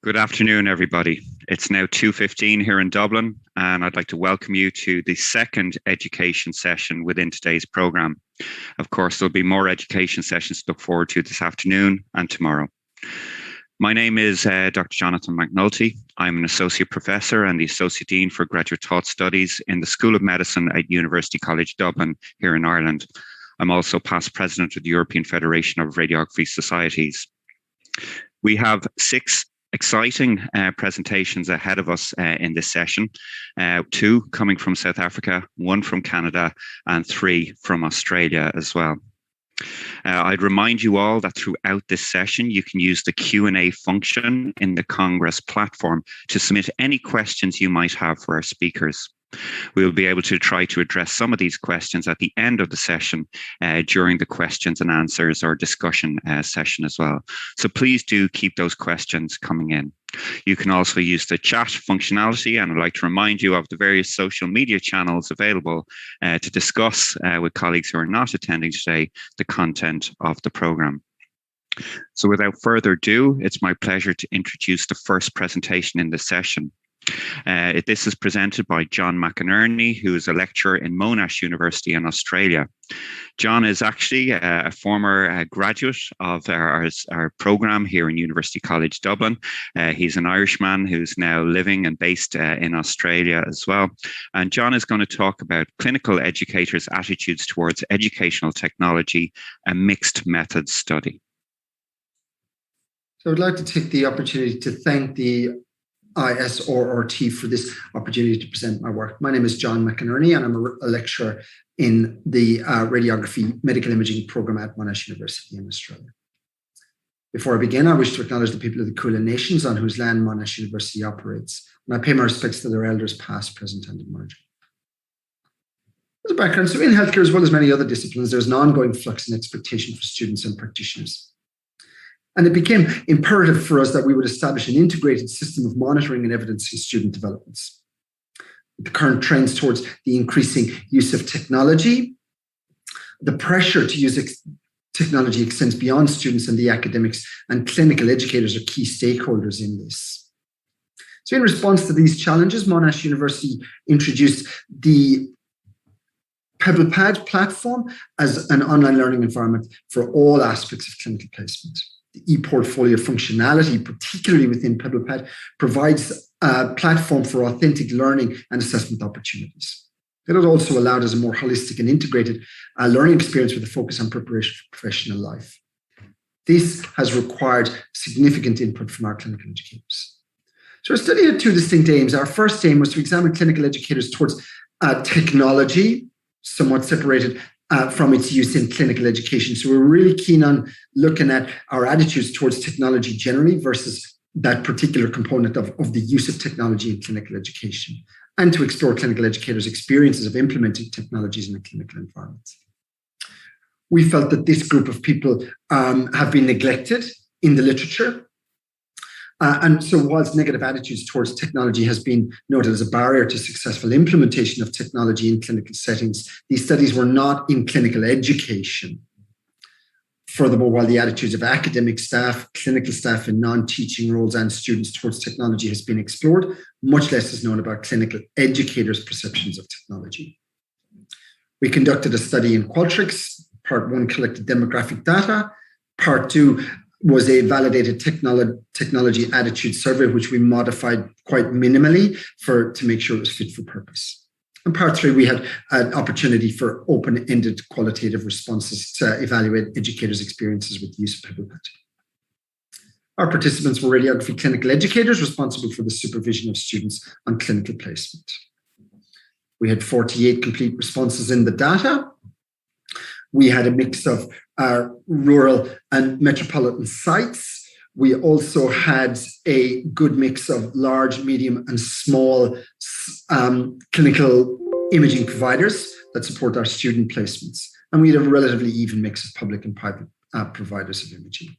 Good afternoon, everybody. It's now 2:15 here in Dublin, and I'd like to welcome you to the second education session within today's programme. Of course, there'll be more education sessions to look forward to this afternoon and tomorrow. My name is Dr. Jonathan McNulty. I'm an Associate Professor and the Associate Dean for Graduate Taught Studies in the School of Medicine at University College Dublin here in Ireland. I'm also past President of the European Federation of Radiography Societies. We have 6 exciting presentations ahead of us in this session, 2 coming from South Africa, 1 from Canada, and 3 from Australia as well. I'd remind you all that throughout this session, you can use the Q&A function in the Congress platform to submit any questions you might have for our speakers. We'll be able to try to address some of these questions at the end of the session during the questions and answers or discussion session as well. So please do keep those questions coming in. You can also use the chat functionality, and I'd like to remind you of the various social media channels available to discuss with colleagues who are not attending today the content of the programme. So without further ado, it's my pleasure to introduce the first presentation in the session. This is presented by John McInerney, who is a lecturer in Monash University in Australia. John is actually a former graduate of our programme here in University College Dublin. He's an Irishman who's now living and based in Australia as well. And John is going to talk about clinical educators' attitudes towards educational technology, a mixed method study. So I'd like to take the opportunity to thank the ISRRT for this opportunity to present my work. My name is John McInerney, and I'm a lecturer in the Radiography Medical Imaging program at Monash University in Australia. Before I begin, I wish to acknowledge the people of the Kulin Nations on whose land Monash University operates, and I pay my respects to their elders past, present, and emerging. As a background, so in healthcare, as well as many other disciplines, there's an ongoing flux and expectation for students and practitioners. And it became imperative for us that we would establish an integrated system of monitoring and evidencing student developments. With the current trends towards the increasing use of technology, the pressure to use technology extends beyond students, and the academics and clinical educators are key stakeholders in this. So in response to these challenges, Monash University introduced the PebblePad platform as an online learning environment for all aspects of clinical placement. The e-portfolio functionality, particularly within PebblePad, provides a platform for authentic learning and assessment opportunities. It also allowed us a more holistic and integrated learning experience with a focus on preparation for professional life. This has required significant input from our clinical educators. So our study had 2 distinct aims. Our first aim was to examine clinical educators towards technology, somewhat separated from its use in clinical education. So we're really keen on looking at our attitudes towards technology generally versus that particular component of the use of technology in clinical education. and to explore clinical educators' experiences of implementing technologies in a clinical environment. We felt that this group of people have been neglected in the literature. And so whilst negative attitudes towards technology has been noted as a barrier to successful implementation of technology in clinical settings, these studies were not in clinical education. Furthermore, while the attitudes of academic staff, clinical staff in non-teaching roles and students towards technology has been explored, much less is known about clinical educators' perceptions of technology. We conducted a study in Qualtrics. Part 1 collected demographic data. Part 2 was a validated technology attitude survey, which we modified quite minimally to make sure it was fit for purpose. In part 3, we had an opportunity for open-ended qualitative responses to evaluate educators' experiences with the use of Pebble Pad. Our participants were radiography clinical educators responsible for the supervision of students on clinical placement. We had 48 complete responses in the data. We had a mix of rural and metropolitan sites. We also had a good mix of large, medium, and small clinical imaging providers that support our student placements. And we had a relatively even mix of public and private providers of imaging.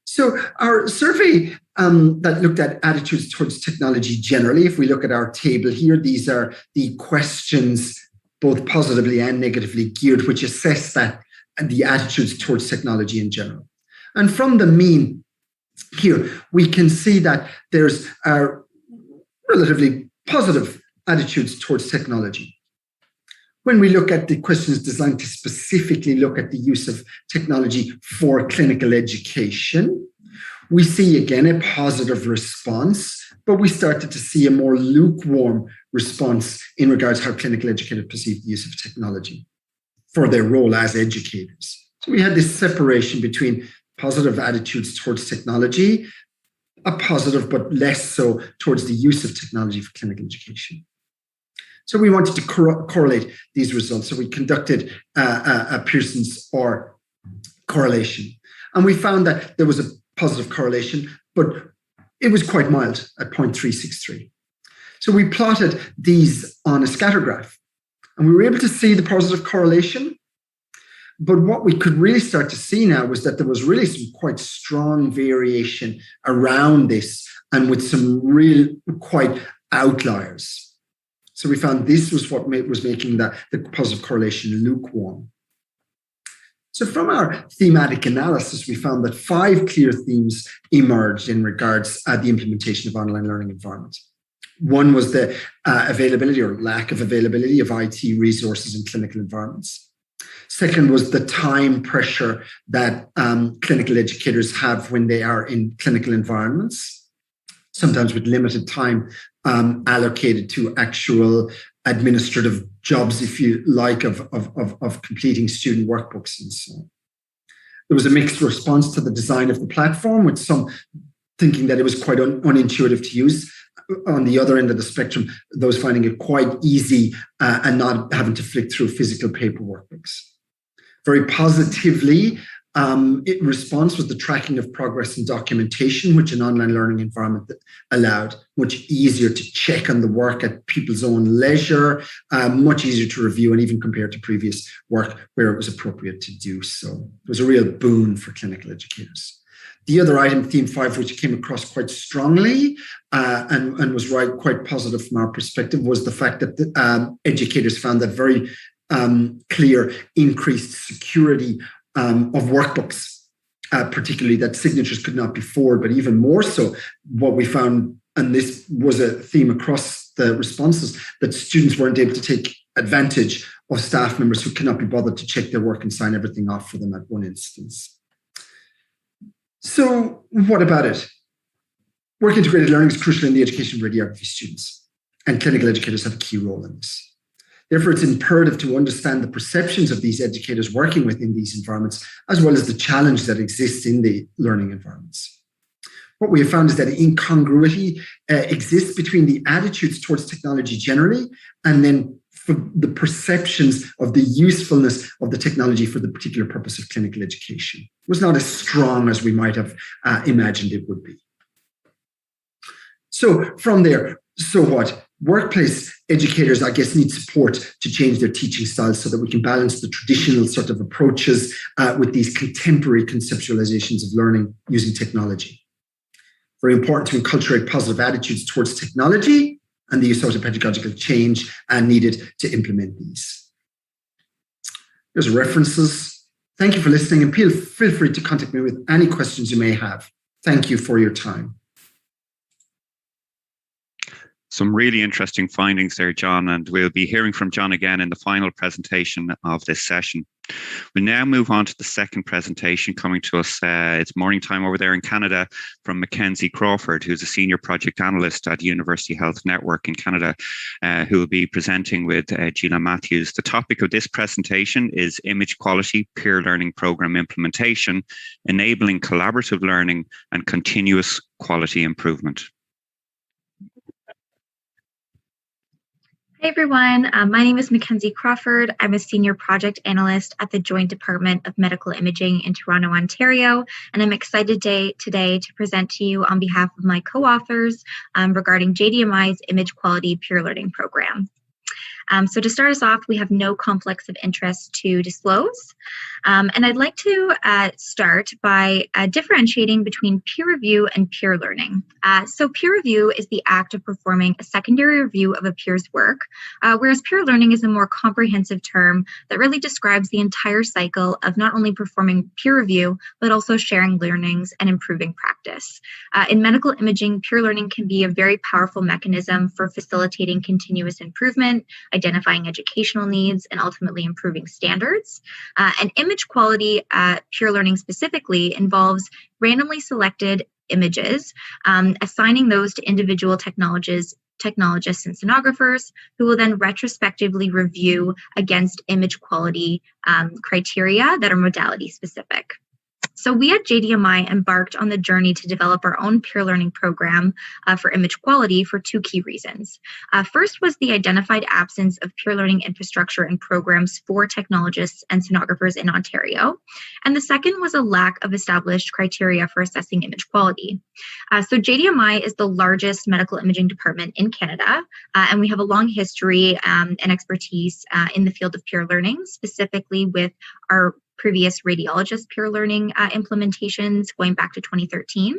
So our survey that looked at attitudes towards technology generally, if we look at our table here, these are the questions, both positively and negatively geared, which assess the attitudes towards technology in general. And from the mean here, we can see that there's relatively positive attitudes towards technology. When we look at the questions designed to specifically look at the use of technology for clinical education, we see again a positive response, but we started to see a more lukewarm response in regards to how clinical educators perceive the use of technology for their role as educators. So we had this separation between positive attitudes towards technology, a positive but less so towards the use of technology for clinical education. So we wanted to correlate these results. So we conducted a Pearson's or correlation. And we found that there was a positive correlation, but it was quite mild at 0.363. So we plotted these on a scatter graph, and we were able to see the positive correlation. But what we could really start to see now was that there was really some quite strong variation around this, and with some real quite outliers. So we found this was what was making the positive correlation lukewarm. So from our thematic analysis, we found that 5 clear themes emerged in regards to the implementation of online learning environments. One was the availability or lack of availability of IT resources in clinical environments. Second was the time pressure that clinical educators have when they are in clinical environments, sometimes with limited time allocated to actual administrative jobs, if you like, of completing student workbooks and so on. There was a mixed response to the design of the platform, with some thinking that it was quite unintuitive to use. On the other end of the spectrum, those finding it quite easy and not having to flick through physical paper workbooks. Very positively, response was the tracking of progress and documentation, which an online learning environment allowed. Much easier to check on the work at people's own leisure, much easier to review and even compare to previous work where it was appropriate to do so. It was a real boon for clinical educators. The other item, theme 5, which came across quite strongly and was quite positive from our perspective, was the fact that educators found that very clear increased security of workbooks, particularly that signatures could not be forwarded, but even more so, what we found, and this was a theme across the responses, that students weren't able to take advantage of staff members who cannot be bothered to check their work and sign everything off for them at one instance. So what about it? Work integrated learning is crucial in the education of radiography students, and clinical educators have a key role in this. Therefore, it's imperative to understand the perceptions of these educators working within these environments, as well as the challenge that exists in the learning environments. What we have found is that incongruity exists between the attitudes towards technology generally, and then for the perceptions of the usefulness of the technology for the particular purpose of clinical education. It was not as strong as we might have imagined it would be. So from there, So what? Workplace educators, I guess, need support to change their teaching styles so that we can balance the traditional sort of approaches with these contemporary conceptualizations of learning using technology. Very important to enculturate positive attitudes towards technology and the use of pedagogical change needed to implement these. There's references. Thank you for listening, and feel free to contact me with any questions you may have. Thank you for your time. Some really interesting findings there, John, and we'll be hearing from John again in the final presentation of this session. We'll now move on to the second presentation coming to us. It's morning time over there in Canada from Mackenzie Crawford, who's a senior project analyst at University Health Network in Canada, who will be presenting with Jisla Mathews. The topic of this presentation is image quality, peer learning program implementation, enabling collaborative learning and continuous quality improvement. Hey everyone, my name is Mackenzie Crawford. I'm a senior project analyst at the Joint Department of Medical Imaging in Toronto, Ontario, and I'm excited today to present to you on behalf of my co-authors regarding JDMI's Image Quality Peer Learning Program. So to start us off, we have no conflicts of interest to disclose. And I'd like to start by differentiating between peer review and peer learning. So peer review is the act of performing a secondary review of a peer's work, whereas peer learning is a more comprehensive term that really describes the entire cycle of not only performing peer review, but also sharing learnings and improving practice. In medical imaging, peer learning can be a very powerful mechanism for facilitating continuous improvement, identifying educational needs, and ultimately improving standards. And image quality peer learning specifically involves randomly selected images, assigning those to individual technologists and sonographers who will then retrospectively review against image quality criteria that are modality specific. So we at JDMI embarked on the journey to develop our own peer learning program for image quality for two key reasons. First was the identified absence of peer learning infrastructure and programs for technologists and sonographers in Ontario. And the second was a lack of established criteria for assessing image quality. So JDMI is the largest medical imaging department in Canada, and we have a long history and expertise in the field of peer learning, specifically with our previous radiologist peer learning implementations going back to 2013,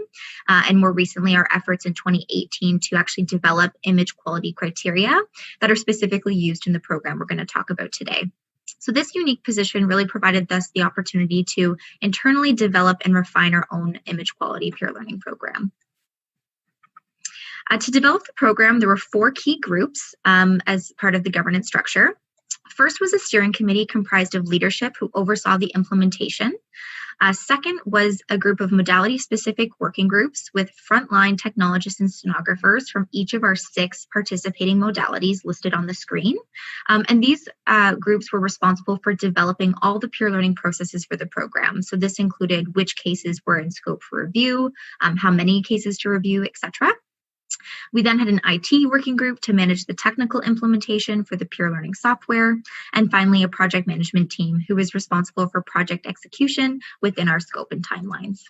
and more recently our efforts in 2018 to actually develop image quality criteria that are specifically used in the program we're going to talk about today. So this unique position really provided us the opportunity to internally develop and refine our own image quality peer learning program. To develop the program, there were four key groups as part of the governance structure. First was a steering committee comprised of leadership who oversaw the implementation. Second was a group of modality-specific working groups with frontline technologists and sonographers from each of our 6 participating modalities listed on the screen. And these groups were responsible for developing all the peer learning processes for the program. So this included which cases were in scope for review, how many cases to review, etc. We then had an IT working group to manage the technical implementation for the peer learning software, and finally a project management team who was responsible for project execution within our scope and timelines.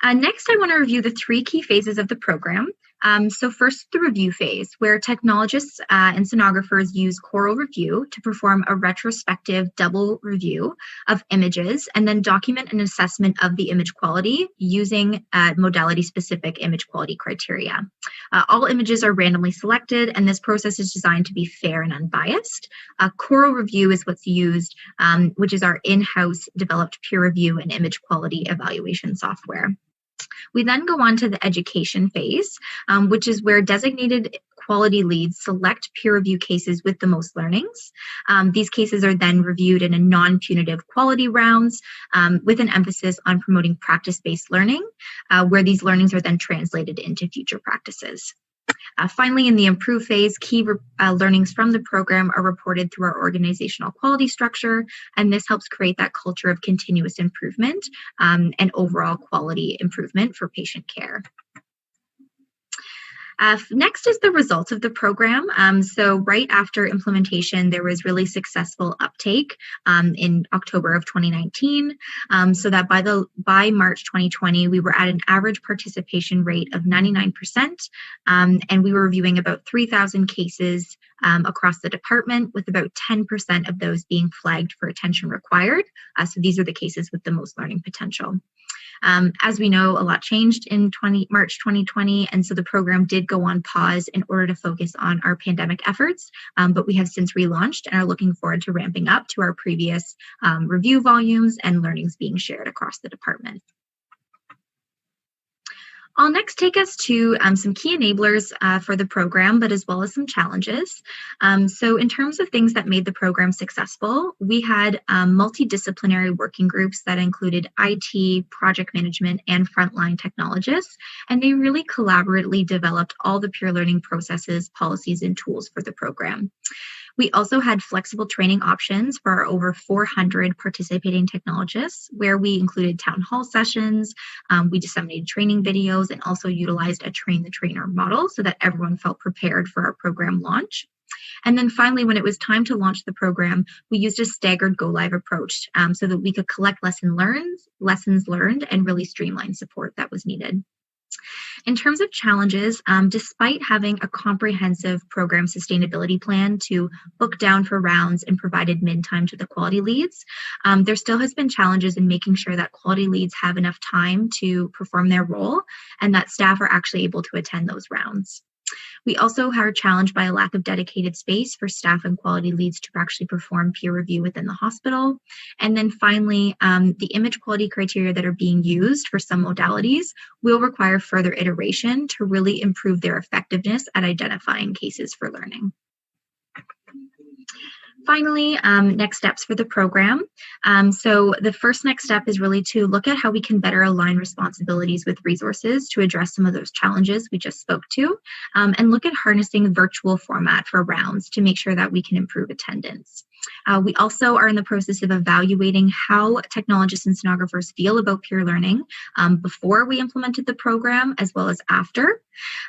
Next, I want to review the 3 key phases of the program. So first, the review phase, where technologists and sonographers use choral review to perform a retrospective double review of images and then document an assessment of the image quality using modality-specific image quality criteria. All images are randomly selected, and this process is designed to be fair and unbiased. Choral review is what's used, which is our in-house developed peer review and image quality evaluation software. We then go on to the education phase, which is where designated quality leads select peer review cases with the most learnings. These cases are then reviewed in a non-punitive quality rounds with an emphasis on promoting practice-based learning, where these learnings are then translated into future practices. Finally, in the improve phase, key learnings from the program are reported through our organizational quality structure, and this helps create that culture of continuous improvement and overall quality improvement for patient care. Next is the results of the program. So right after implementation, there was really successful uptake in October of 2019, so that by March 2020, we were at an average participation rate of 99%, and we were reviewing about 3,000 cases across the department, with about 10% of those being flagged for attention required. So these are the cases with the most learning potential. As we know, a lot changed in March 2020, and so the program did go on pause in order to focus on our pandemic efforts, but we have since relaunched and are looking forward to ramping up to our previous review volumes and learnings being shared across the department. I'll next take us to some key enablers for the program, but as well as some challenges. So in terms of things that made the program successful, we had multidisciplinary working groups that included IT, project management, and frontline technologists, and they really collaboratively developed all the peer learning processes, policies, and tools for the program. We also had flexible training options for our over 400 participating technologists, where we included town hall sessions, we disseminated training videos, and also utilized a train the trainer model so that everyone felt prepared for our program launch. And then finally, when it was time to launch the program, we used a staggered go-live approach so that we could collect lessons learned, and really streamline support that was needed. In terms of challenges, despite having a comprehensive program sustainability plan to book down for rounds and provide admin time to the quality leads, there still has been challenges in making sure that quality leads have enough time to perform their role and that staff are actually able to attend those rounds. We also are challenged by a lack of dedicated space for staff and quality leads to actually perform peer review within the hospital. And then finally, the image quality criteria that are being used for some modalities will require further iteration to really improve their effectiveness at identifying cases for learning. Finally, next steps for the program. So the first next step is really to look at how we can better align responsibilities with resources to address some of those challenges we just spoke to, and look at harnessing virtual format for rounds to make sure that we can improve attendance. We also are in the process of evaluating how technologists and sonographers feel about peer learning before we implemented the program as well as after.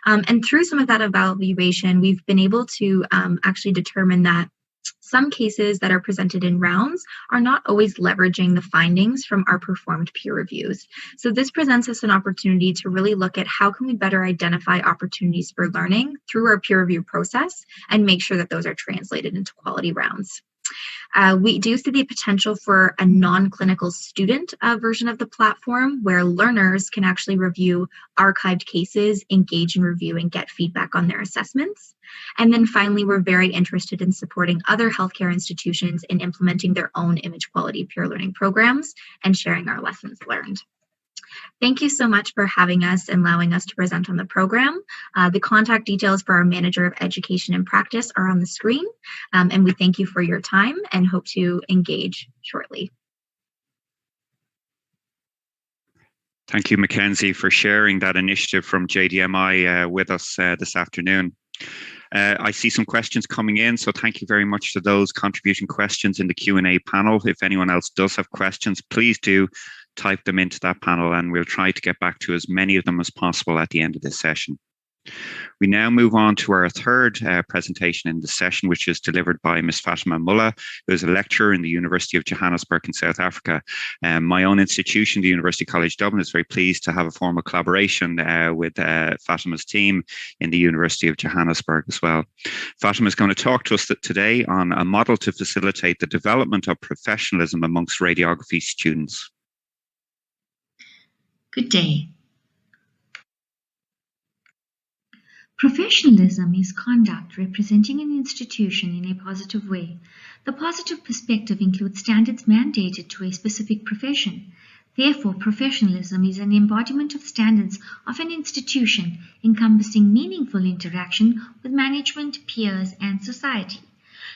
And through some of that evaluation, we've been able to actually determine that some cases that are presented in rounds are not always leveraging the findings from our performed peer reviews. So this presents us an opportunity to really look at how can we better identify opportunities for learning through our peer review process and make sure that those are translated into quality rounds. We do see the potential for a non-clinical student version of the platform where learners can actually review archived cases, engage in review, and get feedback on their assessments. And then finally, we're very interested in supporting other healthcare institutions in implementing their own image quality peer learning programs and sharing our lessons learned. Thank you so much for having us and allowing us to present on the program. The contact details for our Manager of Education and Practice are on the screen, and we thank you for your time and hope to engage shortly. Thank you, Mackenzie, for sharing that initiative from JDMI with us this afternoon. I see some questions coming in, so thank you very much to those contributing questions in the Q&A panel. If anyone else does have questions, please do type them into that panel and we'll try to get back to as many of them as possible at the end of this session. We now move on to our third presentation in the session, which is delivered by Ms. Fathima Mulla, who is a lecturer in the University of Johannesburg in South Africa. My own institution, the University College Dublin, is very pleased to have a formal collaboration with Fathima's team in the University of Johannesburg as well. Fathima is going to talk to us today on a model to facilitate the development of professionalism amongst radiography students. Good day. Professionalism is conduct representing an institution in a positive way. The positive perspective includes standards mandated to a specific profession. Therefore, professionalism is an embodiment of standards of an institution encompassing meaningful interaction with management, peers, and society.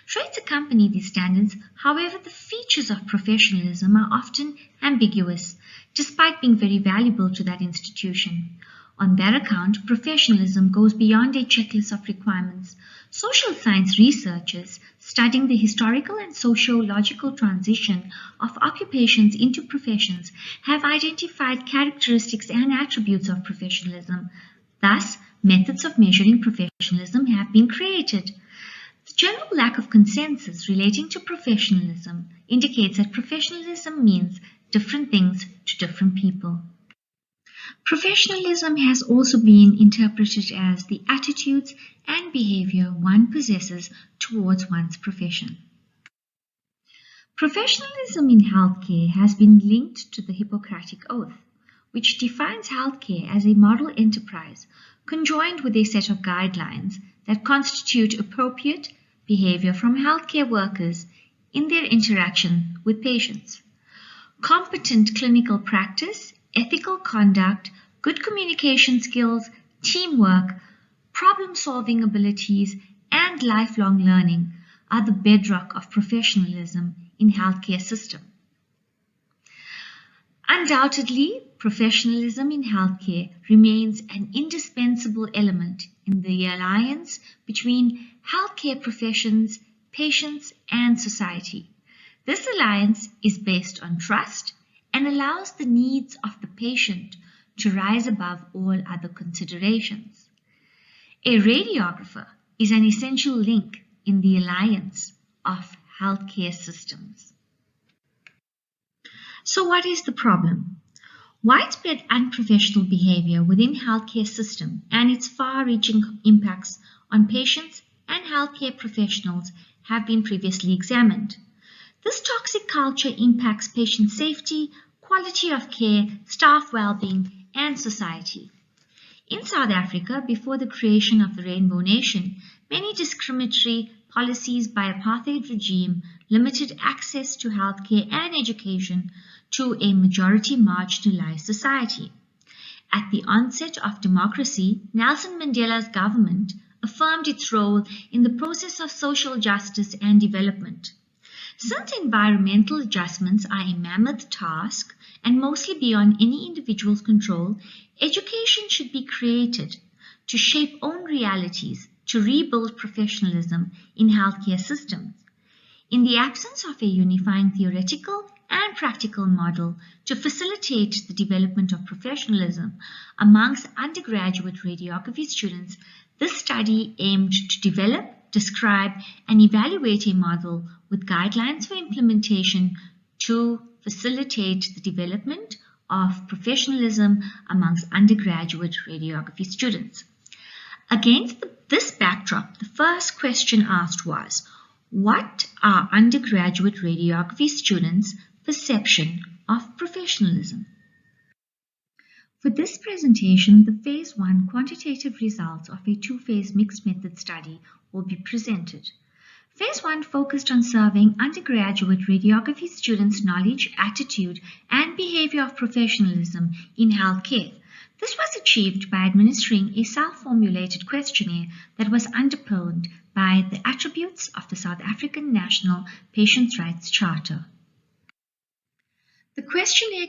Traits accompany these standards, however, the features of professionalism are often ambiguous, despite being very valuable to that institution. On that account, professionalism goes beyond a checklist of requirements. Social science researchers studying the historical and sociological transition of occupations into professions have identified characteristics and attributes of professionalism. Thus, methods of measuring professionalism have been created. The general lack of consensus relating to professionalism indicates that professionalism means different things to different people. Professionalism has also been interpreted as the attitudes and behavior one possesses towards one's profession. Professionalism in healthcare has been linked to the Hippocratic Oath, which defines healthcare as a moral enterprise conjoined with a set of guidelines that constitute appropriate behavior from healthcare workers in their interaction with patients. Competent clinical practice, ethical conduct, good communication skills, teamwork, problem-solving abilities, and lifelong learning are the bedrock of professionalism in healthcare system. Undoubtedly, professionalism in healthcare remains an indispensable element in the alliance between healthcare professions, patients, and society. This alliance is based on trust and allows the needs of the patient to rise above all other considerations. A radiographer is an essential link in the alliance of healthcare systems. So what is the problem? Widespread unprofessional behavior within healthcare system and its far-reaching impacts on patients and healthcare professionals have been previously examined. This toxic culture impacts patient safety, quality of care, staff well-being, and society. In South Africa, before the creation of the Rainbow Nation, many discriminatory policies by apartheid regime limited access to healthcare and education to a majority marginalized society. At the onset of democracy, Nelson Mandela's government affirmed its role in the process of social justice and development. Since environmental adjustments are a mammoth task and mostly beyond any individual's control, education should be created to shape own realities to rebuild professionalism in healthcare systems. In the absence of a unifying theoretical and practical model to facilitate the development of professionalism amongst undergraduate radiography students, this study aimed to develop, describe, and evaluate a model with guidelines for implementation to facilitate the development of professionalism amongst undergraduate radiography students. Against this backdrop, the first question asked was, what are undergraduate radiography students' perception of professionalism? For this presentation, the Phase 1 quantitative results of a two-phase mixed method study will be presented. Phase 1 focused on surveying undergraduate radiography students' knowledge, attitude, and behavior of professionalism in healthcare. This was achieved by administering a self-formulated questionnaire that was underpinned by the attributes of the South African National Patients' Rights Charter. The questionnaire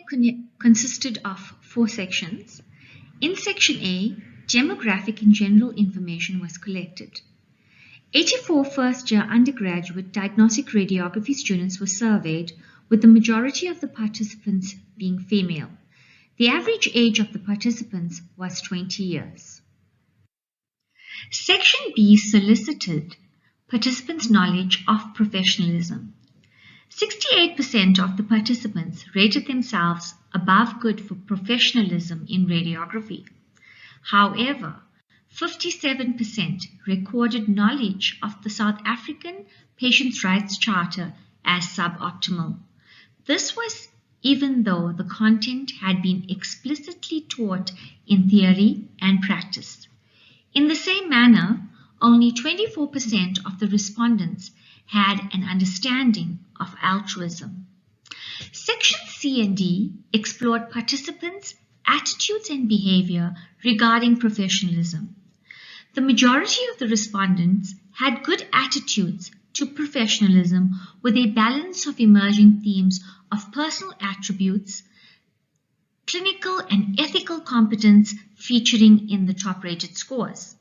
consisted of 4 sections. In Section A, demographic and general information was collected. 84 first-year undergraduate diagnostic radiography students were surveyed, with the majority of the participants being female. The average age of the participants was 20 years. Section B solicited participants' knowledge of professionalism. 68% of the participants rated themselves above good for professionalism in radiography. However, 57% recorded knowledge of the South African Patients' Rights Charter as suboptimal. This was even though the content had been explicitly taught in theory and practice. In the same manner, only 24% of the respondents had an understanding of altruism. Sections C and D explored participants' attitudes and behavior regarding professionalism. The majority of the respondents had good attitudes to professionalism with a balance of emerging themes of personal attributes, clinical and ethical competence featuring in the top-rated scores.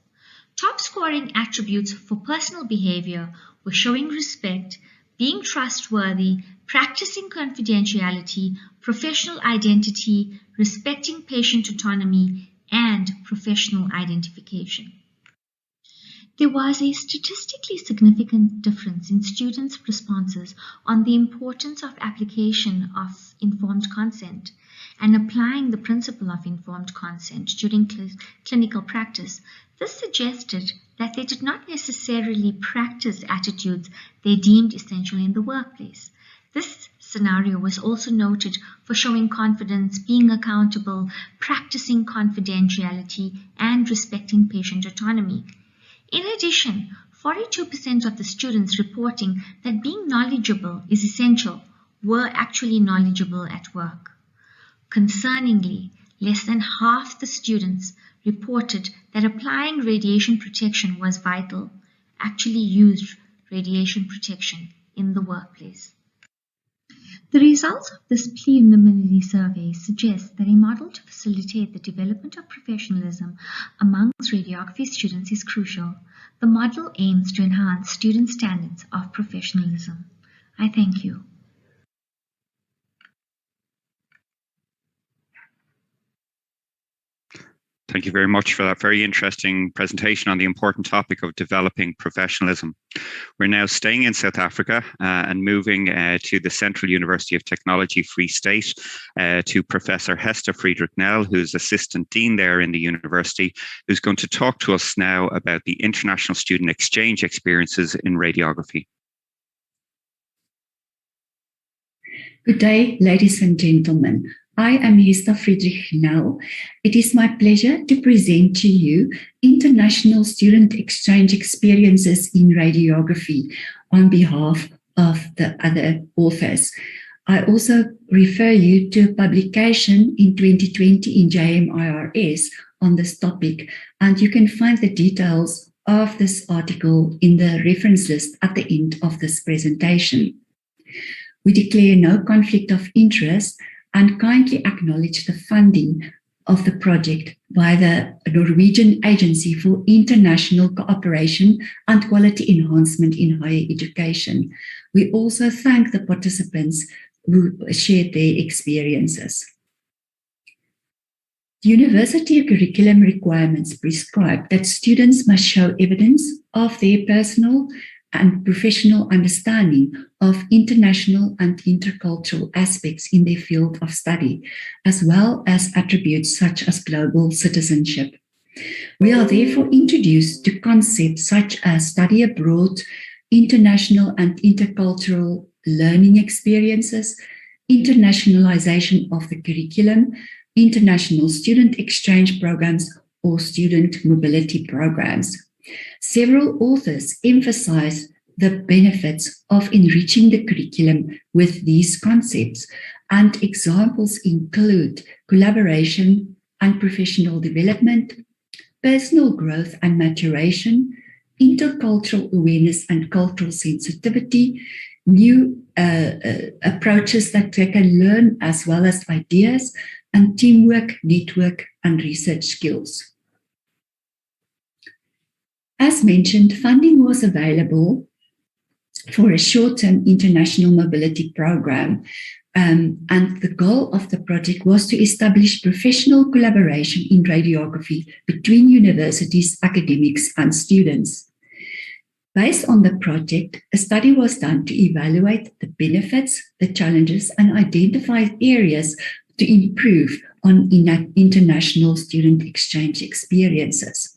Top-scoring attributes for personal behavior were showing respect, being trustworthy, practicing confidentiality, professional identity, respecting patient autonomy, and professional identification. There was a statistically significant difference in students' responses on the importance of application of informed consent and applying the principle of informed consent during clinical practice. This suggested that they did not necessarily practice attitudes they deemed essential in the workplace. This scenario was also noted for showing confidence, being accountable, practicing confidentiality, and respecting patient autonomy. In addition, 42% of the students reporting that being knowledgeable is essential were actually knowledgeable at work. Concerningly, less than half the students reported that applying radiation protection was vital, actually used radiation protection in the workplace. The results of this preliminary survey suggest that a model to facilitate the development of professionalism amongst radiography students is crucial. The model aims to enhance student standards of professionalism. I thank you. Thank you very much for that very interesting presentation on the important topic of developing professionalism. We're now staying in South Africa and moving to the Central University of Technology Free State to Professor Hesta Friedrich-Nel, who's Assistant Dean there in the university, who's going to talk to us now about the international student exchange experiences in radiography. Good day, ladies and gentlemen. I am Hesta Friedrich-Nel. It is my pleasure to present to you international student exchange experiences in radiography on behalf of the other authors. I also refer you to a publication in 2020 in JMIRS on this topic, and you can find the details of this article in the reference list at the end of this presentation. We declare no conflict of interest and kindly acknowledge the funding of the project by the Norwegian Agency for International Cooperation and Quality Enhancement in Higher Education. We also thank the participants who shared their experiences. The university curriculum requirements prescribe that students must show evidence of their personal and professional understanding of international and intercultural aspects in their field of study, as well as attributes such as global citizenship. We are therefore introduced to concepts such as study abroad, international and intercultural learning experiences, internationalization of the curriculum, international student exchange programs, or student mobility programs. Several authors emphasize the benefits of enriching the curriculum with these concepts, and examples include collaboration and professional development, personal growth and maturation, intercultural awareness and cultural sensitivity, new approaches that they can learn as well as ideas, and teamwork, network, and research skills. As mentioned, funding was available for a short-term international mobility program, and the goal of the project was to establish professional collaboration in radiography between universities, academics, and students. Based on the project, a study was done to evaluate the benefits, the challenges, and identify areas to improve on international student exchange experiences.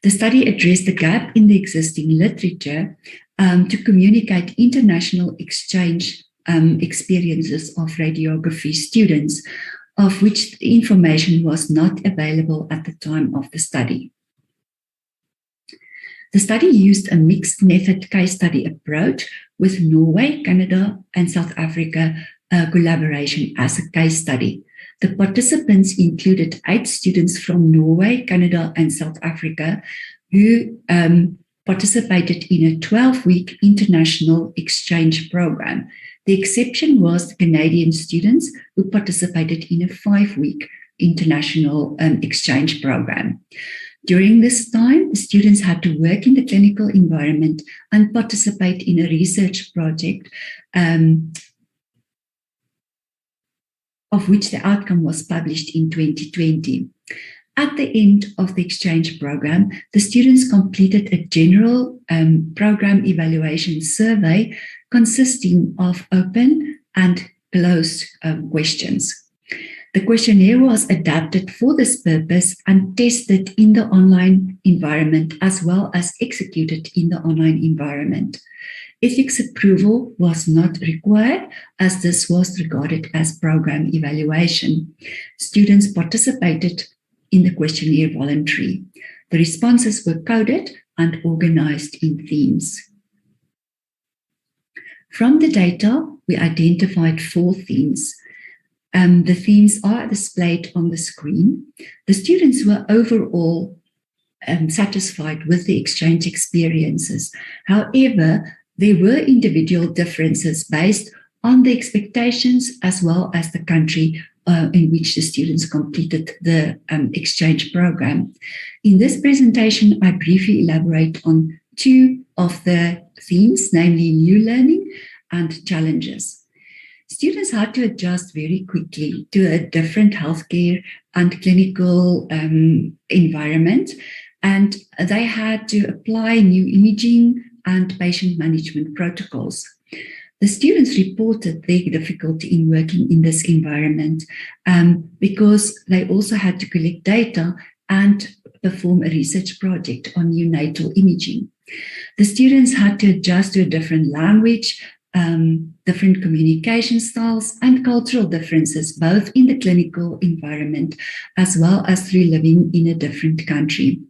The study addressed the gap in the existing literature to communicate international exchange experiences of radiography students, of which the information was not available at the time of the study. The study used a mixed method case study approach with Norway, Canada, and South Africa collaboration as a case study. The participants included 8 students from Norway, Canada, and South Africa who participated in a 12-week international exchange program. The exception was the Canadian students who participated in a 5-week international exchange program. During this time, the students had to work in the clinical environment and participate in a research project of which the outcome was published in 2020. At the end of the exchange program, the students completed a general program evaluation survey consisting of open and closed questions. The questionnaire was adapted for this purpose and tested in the online environment as well as executed in the online environment. Ethics approval was not required as this was regarded as program evaluation. Students participated in the questionnaire voluntarily. The responses were coded and organized in themes. From the data, we identified 4 themes. The themes are displayed on the screen. The students were overall satisfied with the exchange experiences. However, there were individual differences based on the expectations as well as the country in which the students completed the exchange program. In this presentation, I briefly elaborate on 2 of the themes, namely new learning and challenges. Students had to adjust very quickly to a different healthcare and clinical environment, and they had to apply new imaging and patient management protocols. The students reported their difficulty in working in this environment because they also had to collect data and perform a research project on neonatal imaging. The students had to adjust to a different language, different communication styles and cultural differences, both in the clinical environment as well as through living in a different country.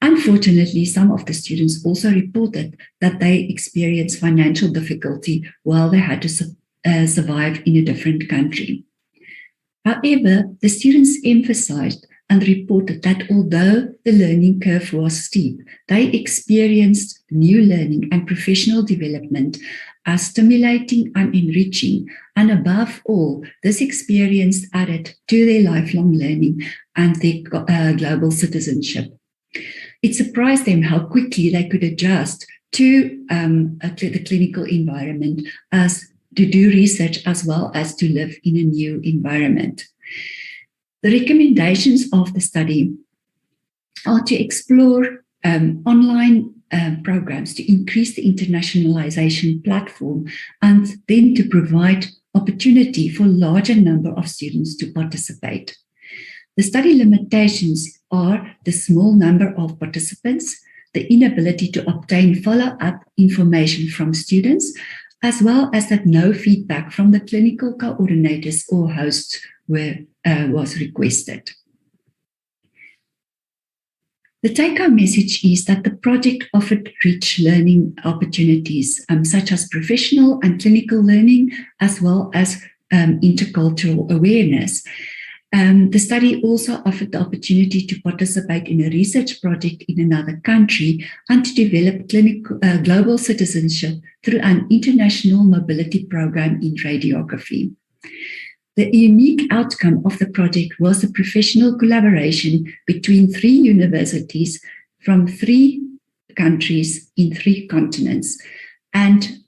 Unfortunately, some of the students also reported that they experienced financial difficulty while they had to survive in a different country. However, the students emphasized and reported that although the learning curve was steep, they experienced new learning and professional development as stimulating and enriching, and above all, this experience added to their lifelong learning and their global citizenship. It surprised them how quickly they could adjust to the clinical environment as to do research as well as to live in a new environment. The recommendations of the study are to explore online programs to increase the internationalization platform and then to provide opportunity for a larger number of students to participate. The study limitations are the small number of participants, the inability to obtain follow-up information from students, as well as that no feedback from the clinical coordinators or hosts was requested. The take-home message is that the project offered rich learning opportunities, such as professional and clinical learning, as well as intercultural awareness. The study also offered the opportunity to participate in a research project in another country and to develop global citizenship through an international mobility program in radiography. The unique outcome of the project was a professional collaboration between 3 universities from 3 countries in 3 continents. And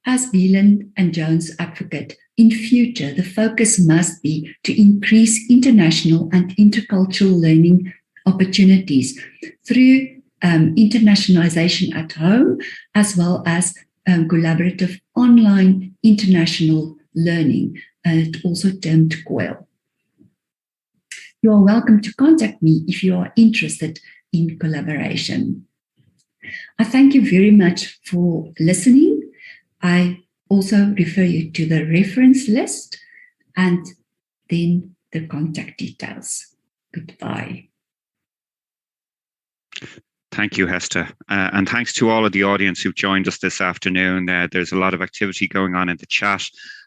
as Beeland and Jones advocate, in future, the focus must be to increase international and intercultural learning opportunities through internationalization at home, as well as collaborative online international learning, also termed COIL. You are welcome to contact me if you are interested in collaboration. I thank you very much for listening. I also refer you to the reference list and then the contact details. Goodbye. Thank you, Hesta. And thanks to all of the audience who've joined us this afternoon. There's a lot of activity going on in the chat.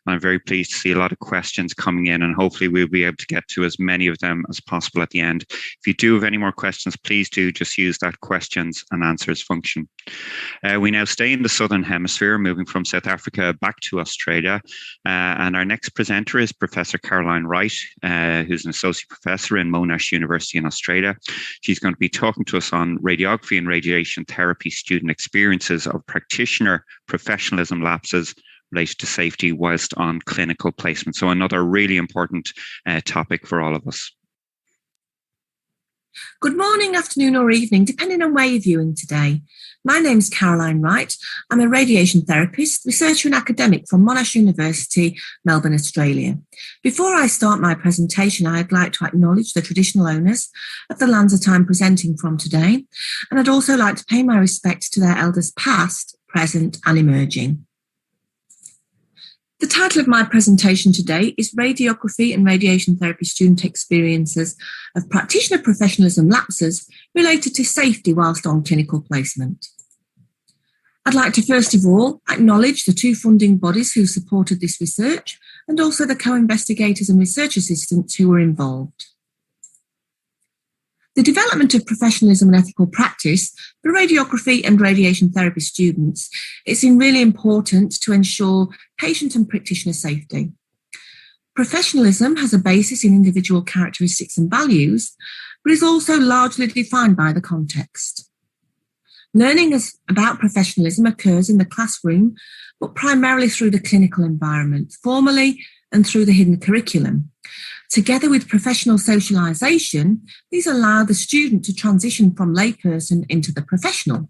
I'm very pleased to see a lot of questions coming in, and hopefully we'll be able to get to as many of them as possible at the end. If you do have any more questions, please do just use that questions and answers function. We now stay in the Southern Hemisphere, moving from South Africa back to Australia. And our next presenter is Professor Caroline Wright, who's an associate professor in Monash University in Australia. She's going to be talking to us on radiography and radiation therapy student experiences of practitioner professionalism lapses related to safety whilst on clinical placement. So another really important topic for all of us. Good morning, afternoon or evening, depending on where you're viewing today. My name's Caroline Wright. I'm a radiation therapist, researcher and academic from Monash University, Melbourne, Australia. Before I start my presentation, I'd like to acknowledge the traditional owners of the lands that I'm presenting from today, and I'd also like to pay my respects to their elders past, present and emerging. The title of my presentation today is Radiography and Radiation Therapy Student Experiences of Practitioner Professionalism Lapses Related to Safety whilst on Clinical Placement. I'd like to first of all acknowledge the two funding bodies who supported this research and also the co-investigators and research assistants who were involved. The development of professionalism and ethical practice for radiography and radiation therapy students is really important to ensure patient and practitioner safety. Professionalism has a basis in individual characteristics and values, but is also largely defined by the context. Learning about professionalism occurs in the classroom, but primarily through the clinical environment, formally and through the hidden curriculum. Together with professional socialisation, these allow the student to transition from layperson into the professional.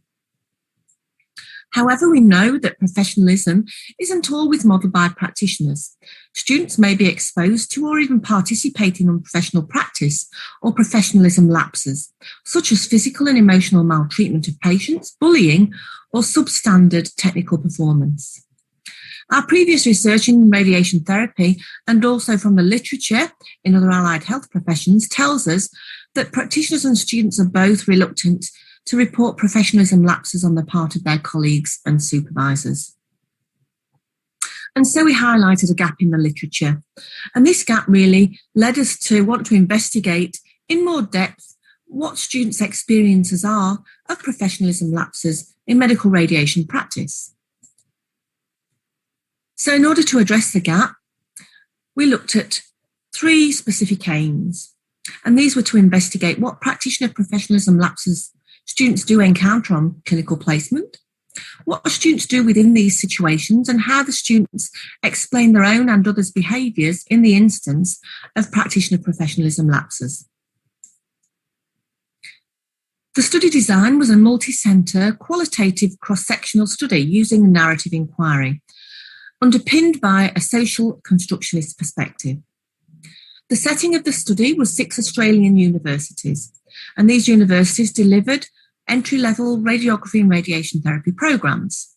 However, we know that professionalism isn't always modelled by practitioners. Students may be exposed to or even participating in professional practice or professionalism lapses, such as physical and emotional maltreatment of patients, bullying, or substandard technical performance. Our previous research in radiation therapy and also from the literature in other allied health professions tells us that practitioners and students are both reluctant to report professionalism lapses on the part of their colleagues and supervisors. And so we highlighted a gap in the literature. And this gap really led us to want to investigate in more depth what students' experiences are of professionalism lapses in medical radiation practice. So in order to address the gap, we looked at three specific aims, and these were to investigate what practitioner professionalism lapses students do encounter on clinical placement, what students do within these situations, and how the students explain their own and others' behaviours in the instance of practitioner professionalism lapses. The study design was a multi-centre, qualitative cross-sectional study using a narrative inquiry, underpinned by a social constructionist perspective. The setting of the study was 6 Australian universities, and these universities delivered entry-level radiography and radiation therapy programs.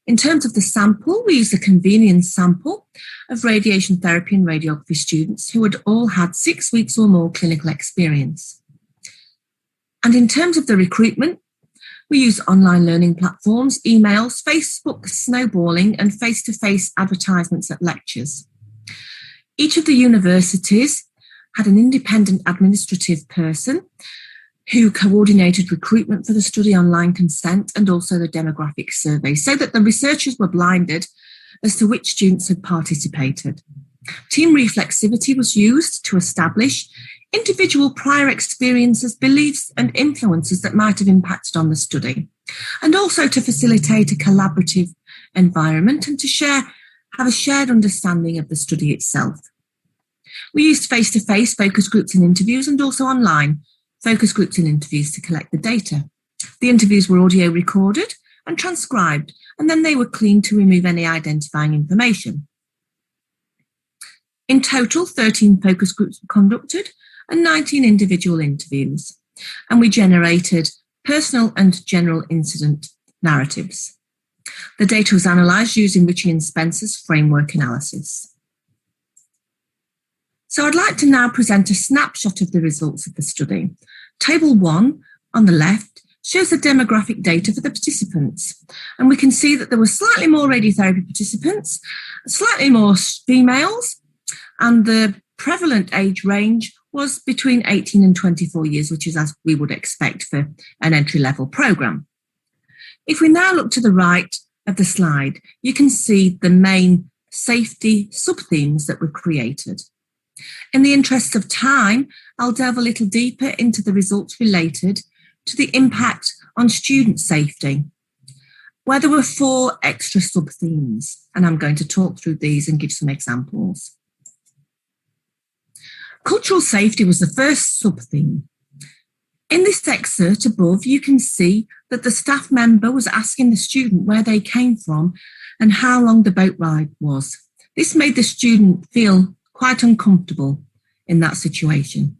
In terms of the sample, we used a convenience sample of radiation therapy and radiography students who had all had 6 weeks or more clinical experience. And in terms of the recruitment, we use online learning platforms, emails, Facebook, snowballing, and face-to-face advertisements at lectures. Each of the universities had an independent administrative person who coordinated recruitment for the study, online consent, and also the demographic survey, so that the researchers were blinded as to which students had participated. Team reflexivity was used to establish individual prior experiences, beliefs and influences that might have impacted on the study, and also to facilitate a collaborative environment and to have a shared understanding of the study itself. We used face-to-face focus groups and interviews and also online focus groups and interviews to collect the data. The interviews were audio recorded and transcribed, and then they were cleaned to remove any identifying information. In total, 13 focus groups were conducted and 19 individual interviews, and we generated personal and general incident narratives. The data was analysed using Ritchie and Spencer's framework analysis. So I'd like to now present a snapshot of the results of the study. Table 1 on the left shows the demographic data for the participants, and we can see that there were slightly more radiotherapy participants, slightly more females, and the prevalent age range was between 18 and 24 years, which is as we would expect for an entry-level programme. If we now look to the right of the slide, you can see the main safety sub-themes that were created. In the interest of time, I'll delve a little deeper into the results related to the impact on student safety, where there were 4 extra sub-themes, and I'm going to talk through these and give some examples. Cultural safety was the first sub-theme. In this excerpt above, you can see that the staff member was asking the student where they came from and how long the boat ride was. This made the student feel quite uncomfortable in that situation.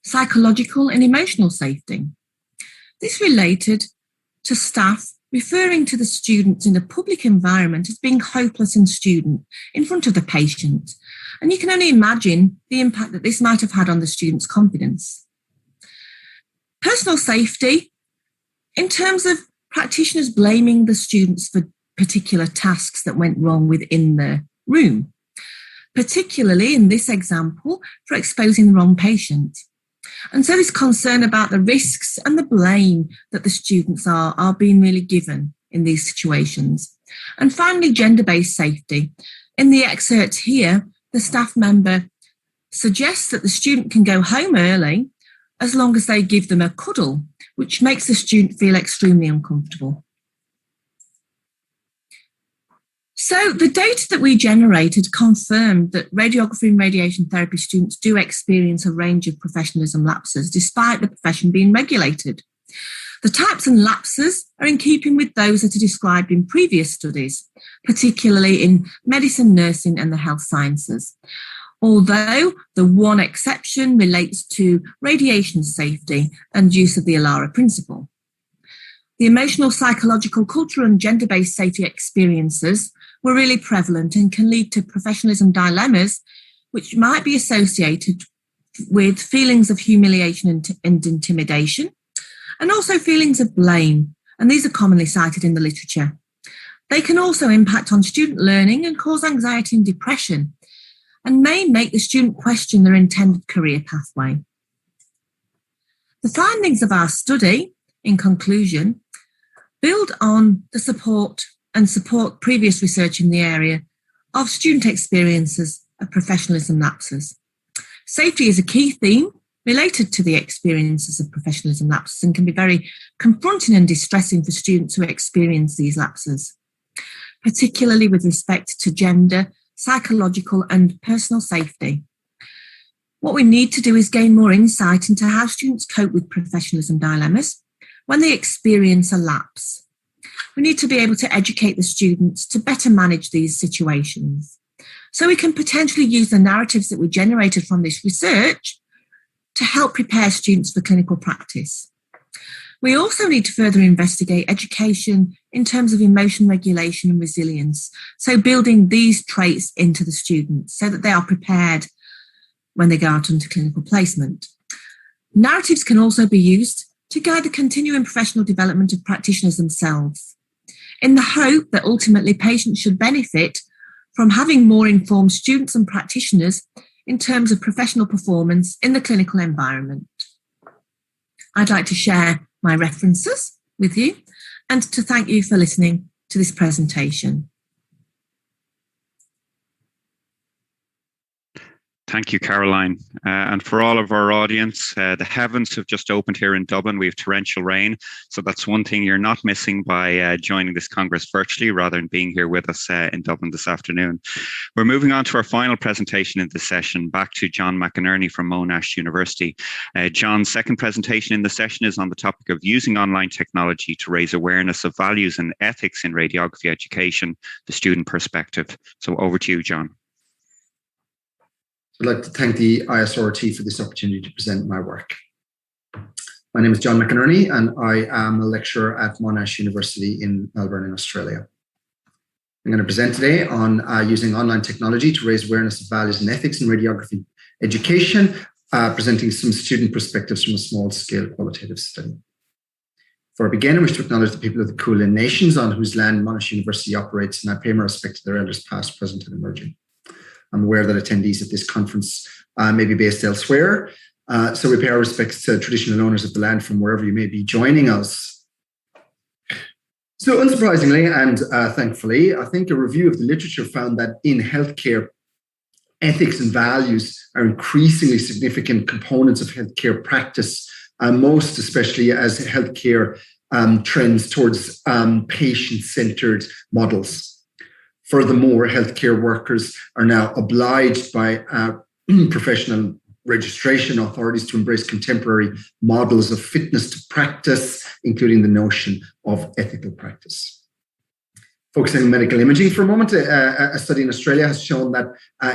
Psychological and emotional safety. This related to staff referring to the students in a public environment as being hopeless and student in front of the patient. And you can only imagine the impact that this might have had on the student's confidence. Personal safety, in terms of practitioners blaming the students for particular tasks that went wrong within the room, particularly in this example for exposing the wrong patient. And so this concern about the risks and the blame that the students are being really given in these situations. And finally, gender-based safety. In the excerpt here, the staff member suggests that the student can go home early as long as they give them a cuddle, which makes the student feel extremely uncomfortable. So the data that we generated confirmed that radiography and radiation therapy students do experience a range of professionalism lapses despite the profession being regulated. The types and lapses are in keeping with those that are described in previous studies, particularly in medicine, nursing and the health sciences. Although the one exception relates to radiation safety and use of the ALARA principle. The emotional, psychological, cultural and gender-based safety experiences were really prevalent and can lead to professionalism dilemmas, which might be associated with feelings of humiliation and intimidation, and also feelings of blame. And these are commonly cited in the literature. They can also impact on student learning and cause anxiety and depression, and may make the student question their intended career pathway. The findings of our study, in conclusion, build on the support previous research in the area of student experiences of professionalism lapses. Safety is a key theme related to the experiences of professionalism lapses and can be very confronting and distressing for students who experience these lapses, particularly with respect to gender, psychological and personal safety. What we need to do is gain more insight into how students cope with professionalism dilemmas when they experience a lapse. We need to be able to educate the students to better manage these situations. So we can potentially use the narratives that we generated from this research to help prepare students for clinical practice. We also need to further investigate education in terms of emotion regulation and resilience. So building these traits into the students so that they are prepared when they go out into clinical placement. Narratives can also be used to guide the continuing professional development of practitioners themselves, in the hope that ultimately patients should benefit from having more informed students and practitioners in terms of professional performance in the clinical environment. I'd like to share my references with you and to thank you for listening to this presentation. Thank you, Caroline. And for all of our audience, the heavens have just opened here in Dublin. We have torrential rain. So that's one thing you're not missing by joining this Congress virtually rather than being here with us in Dublin this afternoon. We're moving on to our final presentation in this session, back to John McInerney from Monash University. John's second presentation in the session is on the topic of using online technology to raise awareness of values and ethics in radiography education, the student perspective. So over to you, John. I'd like to thank the ISRRT for this opportunity to present my work. My name is John McInerney, and I am a lecturer at Monash University in Melbourne, in Australia. I'm going to present today on using online technology to raise awareness of values and ethics in radiography education, presenting some student perspectives from a small-scale qualitative study. Before I begin, I wish to acknowledge the people of the Kulin Nations on whose land Monash University operates, and I pay my respect to their elders past, present, and emerging. I'm aware that attendees at this conference may be based elsewhere, so we pay our respects to traditional owners of the land from wherever you may be joining us. So unsurprisingly and thankfully, I think a review of the literature found that in healthcare, ethics and values are increasingly significant components of healthcare practice, most especially as healthcare trends towards patient-centered models. Furthermore, healthcare workers are now obliged by professional registration authorities to embrace contemporary models of fitness to practice, including the notion of ethical practice. Focusing on medical imaging for a moment, a study in Australia has shown that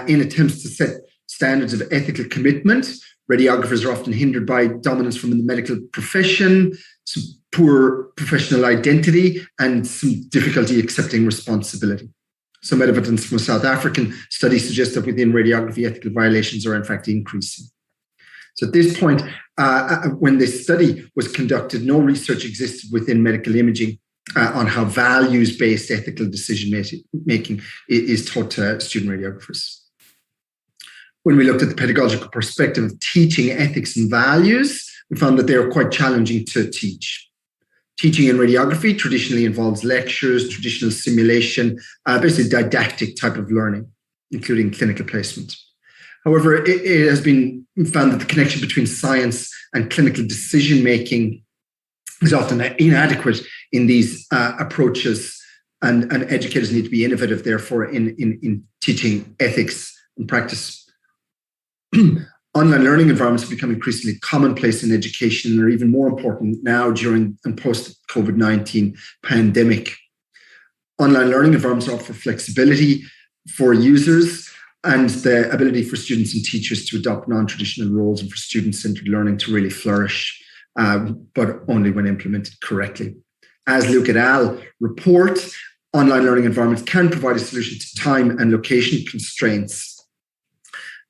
in attempts to set standards of ethical commitment, radiographers are often hindered by dominance from the medical profession, some poor professional identity, and some difficulty accepting responsibility. Some evidence from a South African study suggests that within radiography, ethical violations are in fact increasing. So at this point, when this study was conducted, no research existed within medical imaging on how values-based ethical decision-making is taught to student radiographers. When we looked at the pedagogical perspective of teaching ethics and values, we found that they are quite challenging to teach. Teaching in radiography traditionally involves lectures, traditional simulation, basically didactic type of learning, including clinical placement. However, it has been found that the connection between science and clinical decision-making is often inadequate in these approaches, and educators need to be innovative, therefore, in teaching ethics and practice. Online learning environments have become increasingly commonplace in education and are even more important now during and post-COVID-19 pandemic. Online learning environments offer flexibility for users and the ability for students and teachers to adopt non-traditional roles and for student-centered learning to really flourish, but only when implemented correctly. As Luke et al. Report, online learning environments can provide a solution to time and location constraints.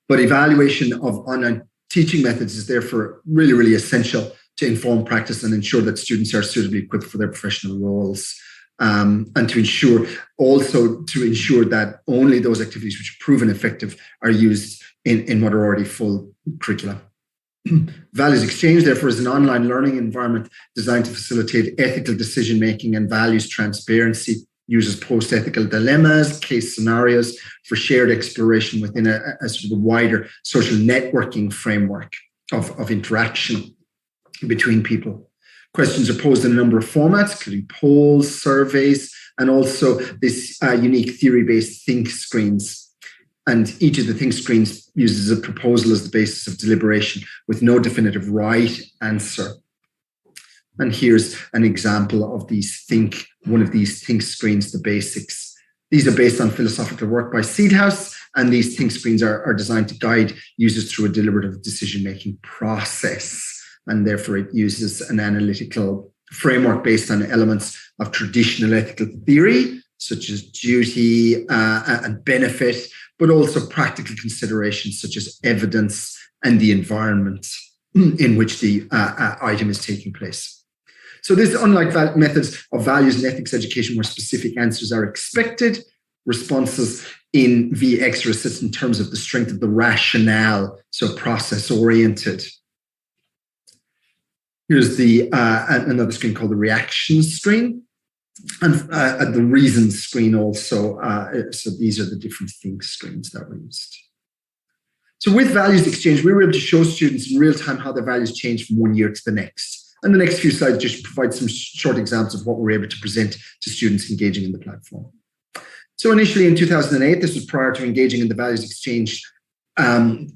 But evaluation of online teaching methods is therefore really, really essential to inform practice and ensure that students are suitably equipped for their professional roles. And to ensure that only those activities which are proven effective are used in what are already full curricula. Values Exchange, therefore, is an online learning environment designed to facilitate ethical decision-making and values transparency. Uses post-ethical dilemmas, case scenarios for shared exploration within a sort of a wider social networking framework of interaction between people. Questions are posed in a number of formats, including polls, surveys, and also this unique theory-based think screens. And each of the think screens uses a proposal as the basis of deliberation with no definitive right answer. And here's an example of one of these think screens, the basics. These are based on philosophical work by Seedhouse, and these think screens are designed to guide users through a deliberative decision-making process. And therefore, it uses an analytical framework based on elements of traditional ethical theory, such as duty and benefit, but also practical considerations such as evidence and the environment in which the item is taking place. So this, unlike methods of values and ethics education where specific answers are expected, responses in VX are assessed in terms of the strength of the rationale, so process-oriented. Here's another screen called the reactions screen, and the reasons screen also. So these are the different think screens that were used. So with Values Exchange, we were able to show students in real time how their values change from one year to the next. And the next few slides just provide some short examples of what we're able to present to students engaging in the platform. So initially in 2008, this was prior to engaging in the Values Exchange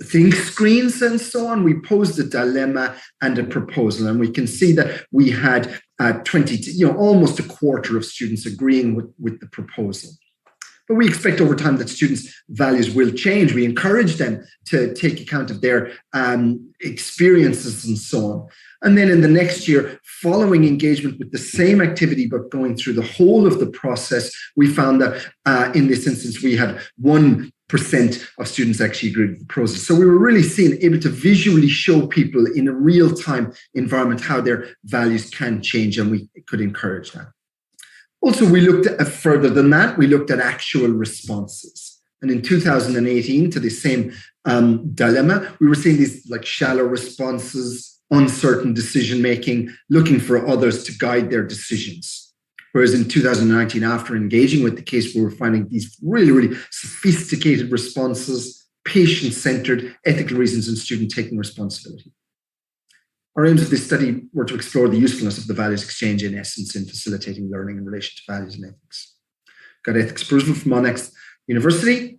think screens and so on, we posed a dilemma and a proposal. And we can see that we had almost a quarter of students agreeing with the proposal. But we expect over time that students' values will change. We encourage them to take account of their experiences and so on. And then in the next year, following engagement with the same activity, but going through the whole of the process, we found that in this instance, we had 1% of students actually agreed with the process. So we were really able to visually show people in a real-time environment how their values can change, and we could encourage that. Also, we looked at further than that, we looked at actual responses. And in 2018, to the same dilemma, we were seeing these like shallow responses, uncertain decision-making, looking for others to guide their decisions. Whereas in 2019, after engaging with the case, we were finding these really, really sophisticated responses, patient-centered, ethical reasons, and student taking responsibility. Our aims of this study were to explore the usefulness of the Values Exchange in essence in facilitating learning in relation to values and ethics. Got ethics approval from Monash University.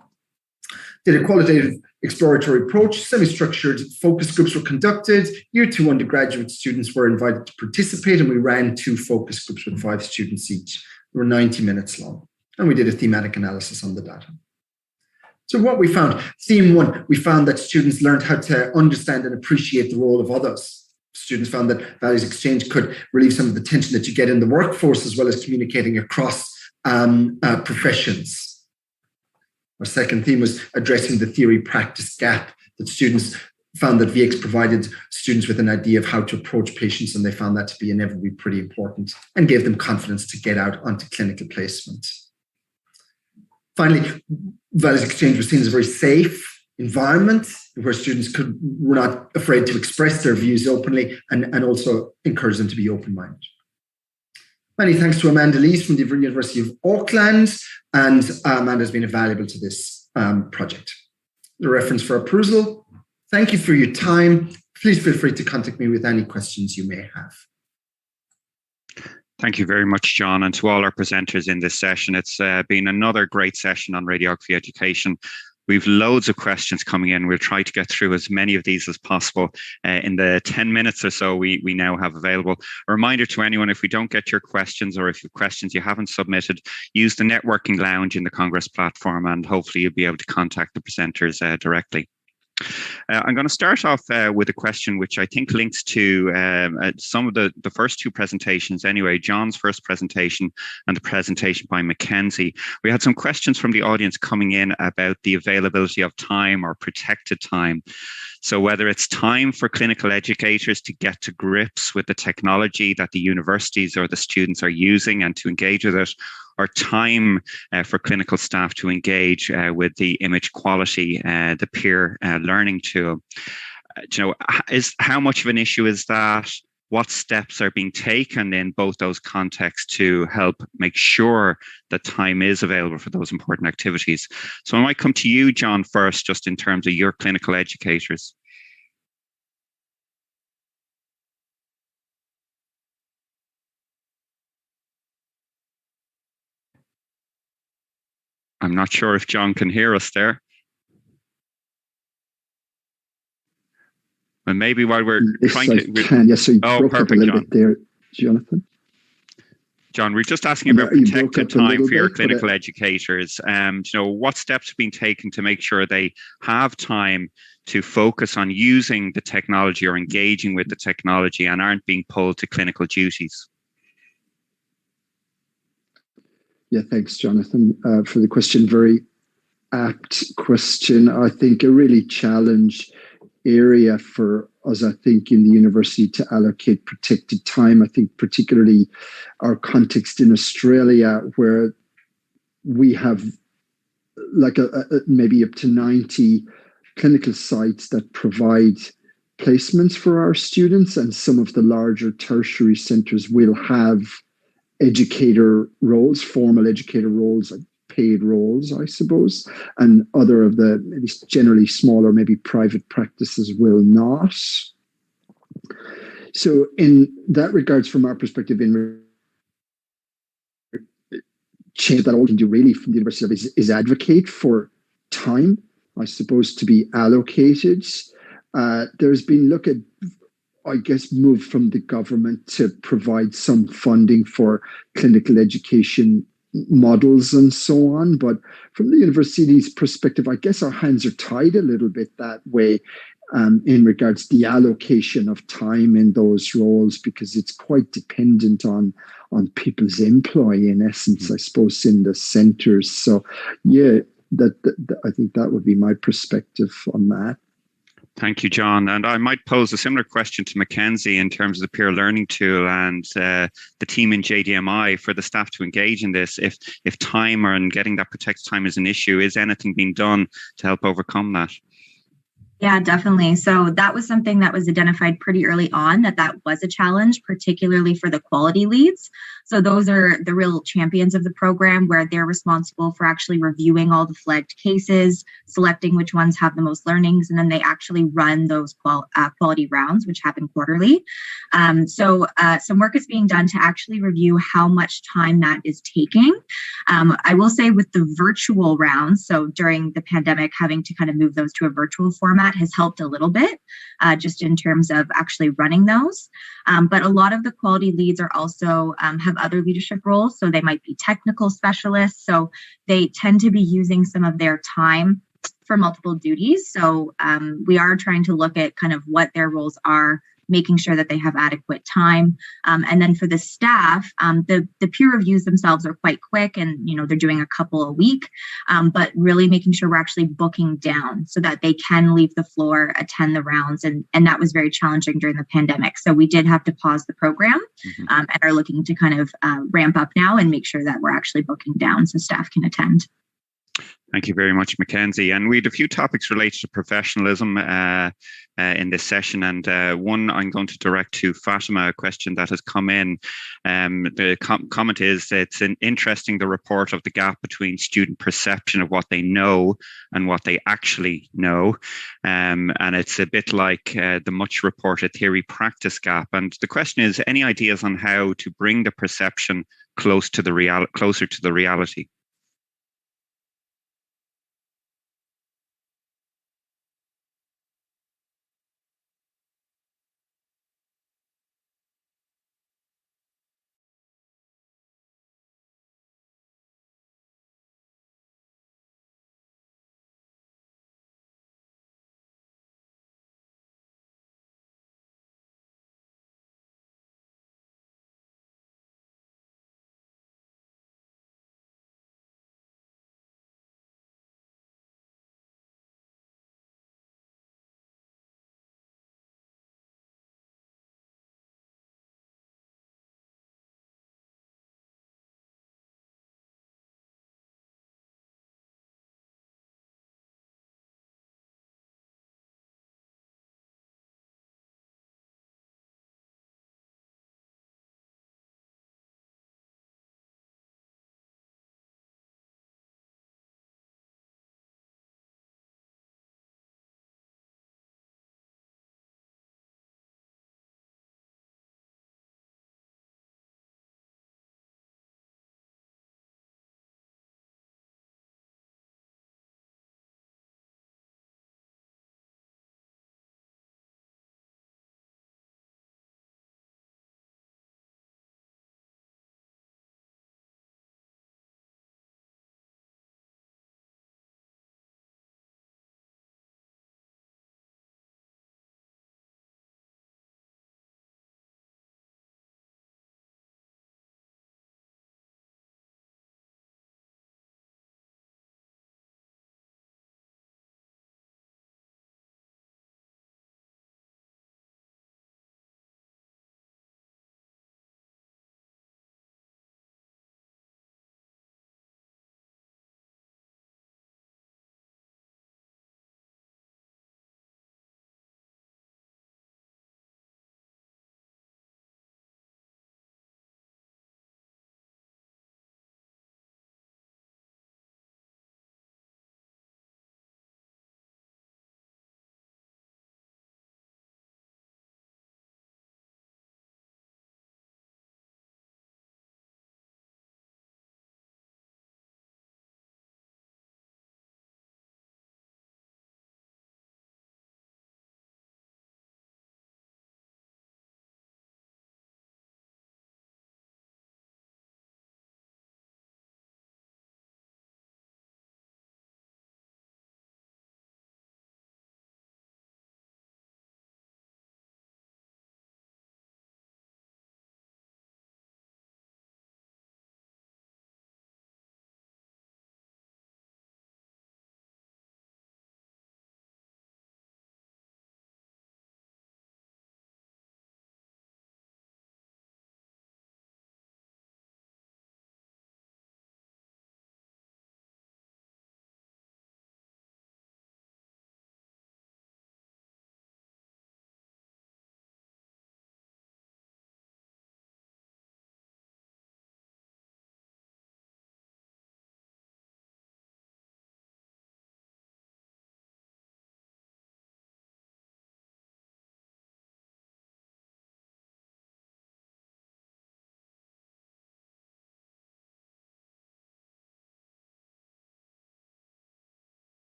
Did a qualitative exploratory approach, semi-structured focus groups were conducted. Year 2 undergraduate students were invited to participate, and we ran 2 focus groups with 5 students each. They were 90 minutes long, and we did a thematic analysis on the data. So what we found, theme 1, we found that students learned how to understand and appreciate the role of others. Students found that values exchange could relieve some of the tension that you get in the workforce, as well as communicating across professions. Our second theme was addressing the theory-practice gap, that students found that VX provided students with an idea of how to approach patients, and they found that to be inevitably pretty important and gave them confidence to get out onto clinical placement. Finally, values exchange was seen as a very safe environment where students were not afraid to express their views openly and also encourage them to be open-minded. Many thanks to Amanda Lees from the University of Auckland, and Amanda has been invaluable to this project. The reference for perusal. Thank you for your time. Please feel free to contact me with any questions you may have. Thank you very much, John, and to all our presenters in this session. It's been another great session on radiography education. We've loads of questions coming in. We'll try to get through as many of these as possible in the 10 minutes or so we now have available. A reminder to anyone, if we don't get your questions, or if you have questions you haven't submitted, use the networking lounge in the Congress platform, and hopefully you'll be able to contact the presenters directly. I'm going to start off with a question which I think links to some of the first 2 presentations anyway, John's first presentation and the presentation by Mackenzie. We had some questions from the audience coming in about the availability of time or protected time. So whether it's time for clinical educators to get to grips with the technology that the universities or the students are using and to engage with it, or time for clinical staff to engage with the image quality, the peer learning tool. How much of an issue is that? What steps are being taken in both those contexts to help make sure that time is available for those important activities? So I might come to you, John, first, just in terms of your clinical educators. I'm not sure if John can hear us there. And maybe while we're trying to... Yes, so you broke up a little bit there, Jonathan. John, we're just asking about protected time for your clinical educators. What steps have been taken to make sure they have time to focus on using the technology or engaging with the technology and aren't being pulled to clinical duties? Yeah, thanks, Jonathan, for the question. Very apt question. I think a really challenge area for us, I think, in the university to allocate protected time. I think particularly our context in Australia, where we have like maybe up to 90 clinical sites that provide placements for our students, and some of the larger tertiary centres will have educator roles, formal educator roles, like paid roles, I suppose, and other of the maybe generally smaller, maybe private practices will not. So in that regards, from our perspective, in change that all we can do really from the university is advocate for time, I suppose, to be allocated. There's been move from the government to provide some funding for clinical education models and so on. But from the university's perspective, I guess our hands are tied a little bit that way in regards to the allocation of time in those roles, because it's quite dependent on people's employ, in essence, I suppose, in the centres. So, yeah, I think that would be my perspective on that. Thank you, John. And I might pose a similar question to Mackenzie in terms of the peer learning tool and the team in JDMI for the staff to engage in this. If time and getting that protected time is an issue, is anything being done to help overcome that? Yeah, definitely. So that was something that was identified pretty early on, that was a challenge, particularly for the quality leads. So those are the real champions of the program, where they're responsible for actually reviewing all the flagged cases, selecting which ones have the most learnings, and then they actually run those quality rounds, which happen quarterly. So some work is being done to actually review how much time that is taking. I will say with the virtual rounds, so during the pandemic, having to kind of move those to a virtual format has helped a little bit, just in terms of actually running those. But a lot of the quality leads are also have other leadership roles. So they might be technical specialists. So they tend to be using some of their time for multiple duties. So we are trying to look at kind of what their roles are, making sure that they have adequate time. And then for the staff, the peer reviews themselves are quite quick, and they're doing a couple a week, but really making sure we're actually booking down so that they can leave the floor, attend the rounds. And that was very challenging during the pandemic. So we did have to pause the program and are looking to kind of ramp up now and make sure that we're actually booking down so staff can attend. Thank you very much, Mackenzie. And we had a few topics related to professionalism in this session. And one I'm going to direct to Fathima, a question that has come in. The comment is, it's interesting, the report of the gap between student perception of what they know and what they actually know. And it's a bit like the much reported theory practice gap. And the question is, any ideas on how to bring the perception closer to the reality?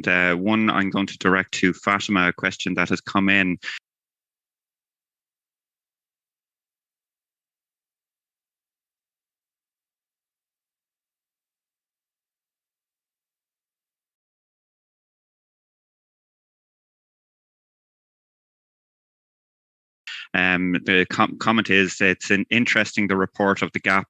And one I'm going to direct to Fathima, a question that has come in. The comment is, it's interesting, the report of the gap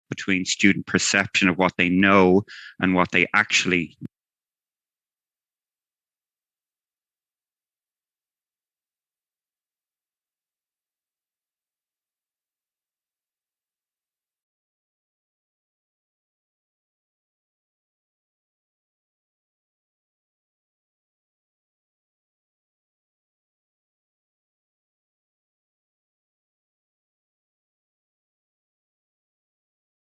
between student perception of what they know and what they actually